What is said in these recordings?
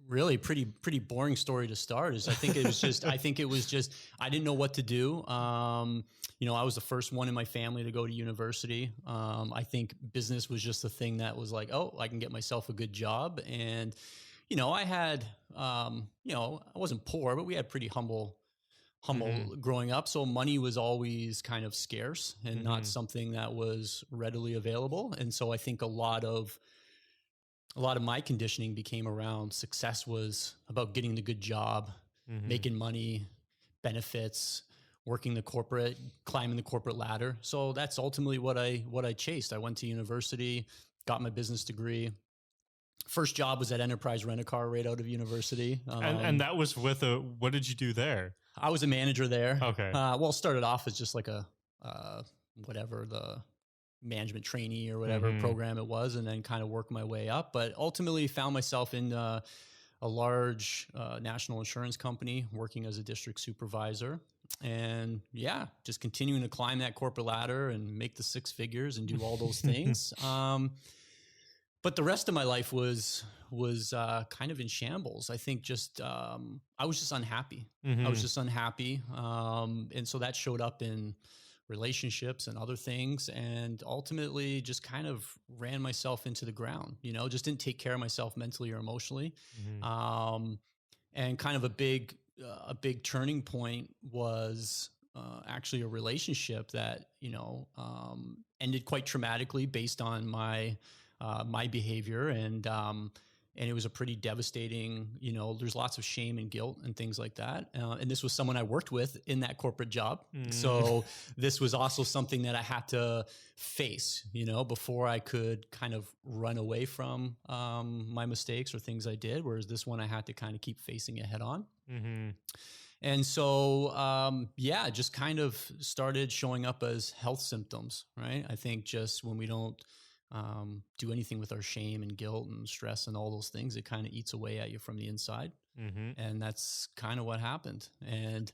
really pretty boring story to start. Is I think it was just I didn't know what to do. I was the first one in my family to go to university. I think business was just the thing that was like, oh, I can get myself a good job. And I had I wasn't poor, but we had pretty humble growing up. So money was always kind of scarce and not something that was readily available. And so I think a lot of my conditioning became around success was about getting the good job, making money, benefits, climbing the corporate ladder. So that's ultimately what I chased. I went to university, got my business degree. First job was at Enterprise Rent-A-Car right out of university. And that was what did you do there? I was a manager there. Okay. Started off as just like the management trainee or whatever program it was, and then kind of worked my way up. But ultimately found myself in a large national insurance company working as a district supervisor. And just continuing to climb that corporate ladder and make the six figures and do all those things. But the rest of my life was kind of in shambles. I think I was just unhappy. I was just unhappy. And so that showed up in relationships and other things, and ultimately just kind of ran myself into the ground, just didn't take care of myself mentally or emotionally. And kind of a big turning point was actually a relationship that, ended quite traumatically based on my behavior. And it was a pretty devastating, there's lots of shame and guilt and things like that. And this was someone I worked with in that corporate job. So this was also something that I had to face, before I could kind of run away from my mistakes or things I did. Whereas this one, I had to kind of keep facing it head on. And so, just kind of started showing up as health symptoms, right? I think just when we don't do anything with our shame and guilt and stress and all those things, it kind of eats away at you from the inside. And that's kind of what happened. And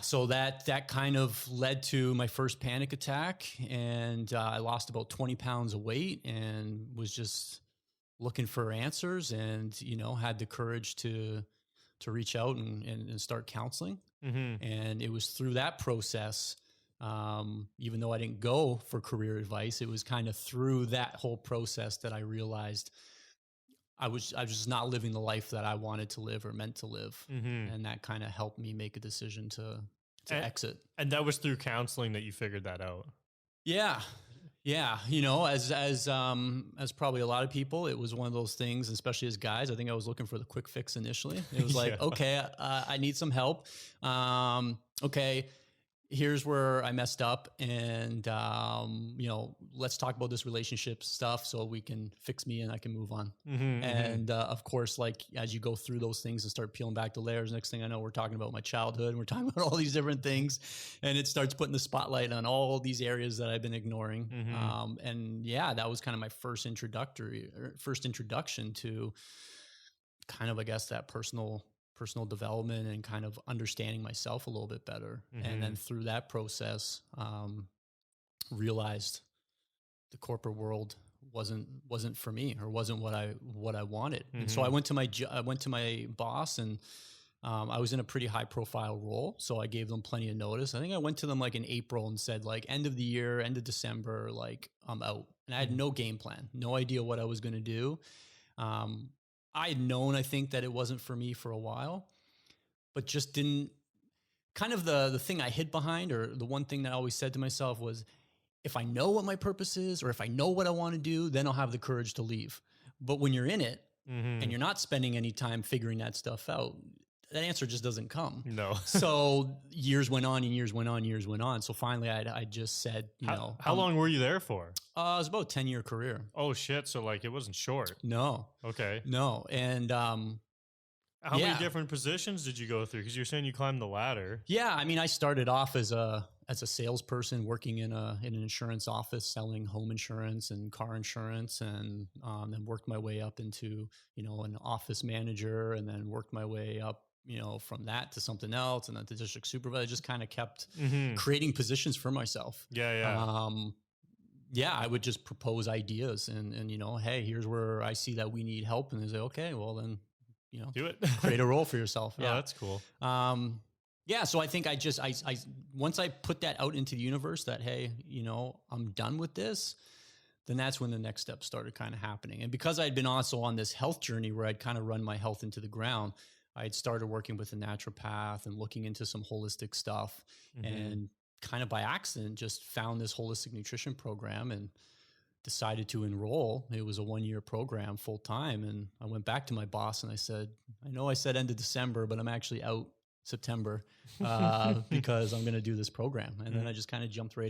so that kind of led to my first panic attack. And I lost about 20 pounds of weight and was just looking for answers, and, had the courage to reach out and start counseling. And it was through that process, even though I didn't go for career advice, it was kind of through that whole process that I realized I was just not living the life that I wanted to live or meant to live. And that kind of helped me make a decision to exit. And that was through counseling that you figured that out. Yeah. As probably a lot of people, it was one of those things, especially as guys. I think I was looking for the quick fix initially. It was like, okay, I need some help. Okay, here's where I messed up, and let's talk about this relationship stuff so we can fix me and I can move on. And of course, like as you go through those things and start peeling back the layers, next thing I know, we're talking about my childhood, and we're talking about all these different things, and it starts putting the spotlight on all these areas that I've been ignoring. And that was kind of my first introduction to kind of, I guess, that personal development and kind of understanding myself a little bit better. And then through that process, realized the corporate world wasn't for me, or wasn't what I wanted. And so I went to my boss, and I was in a pretty high profile role. So I gave them plenty of notice. I think I went to them like in April and said, like, end of the year, end of December, like, I'm out. And I had no game plan, no idea what I was going to do. I had known, I think, that it wasn't for me for a while, but just didn't. Kind of the thing I hid behind, or the one thing that I always said to myself was, if I know what my purpose is, or if I know what I want to do, then I'll have the courage to leave. But when you're in it and you're not spending any time figuring that stuff out, that answer just doesn't come. No. So years went on and years went on, years went on. So finally I just said, how long were you there for? It was about a 10-year career. Oh shit. So like it wasn't short. No. Okay. No. And, how many different positions did you go through? Because you're saying you climbed the ladder. Yeah. I mean, I started off as a salesperson working in an insurance office, selling home insurance and car insurance, and then worked my way up into, an office manager, and then worked my way up, from that to something else, and then to district supervisor. I just kind of kept creating positions for myself. Yeah. yeah, I would just propose ideas and, you know, hey, here's where I see that we need help. And they say, okay, well then, you know, Do it. create a role for yourself. Oh, Yeah. that's cool. Yeah. So I think I once I put that out into the universe that, hey, you know, I'm done with this, then that's when the next steps started kind of happening. And because I'd been also on this health journey where I'd kind of run my health into the ground, I had started working with a naturopath and looking into some holistic stuff, Mm-hmm. and kind of by accident just found this holistic nutrition program and decided to enroll. It was a 1-year program full time. And I went back to my boss and I said, I know I said end of December, but I'm actually out September because I'm going to do this program. And then I just kind of jumped right in.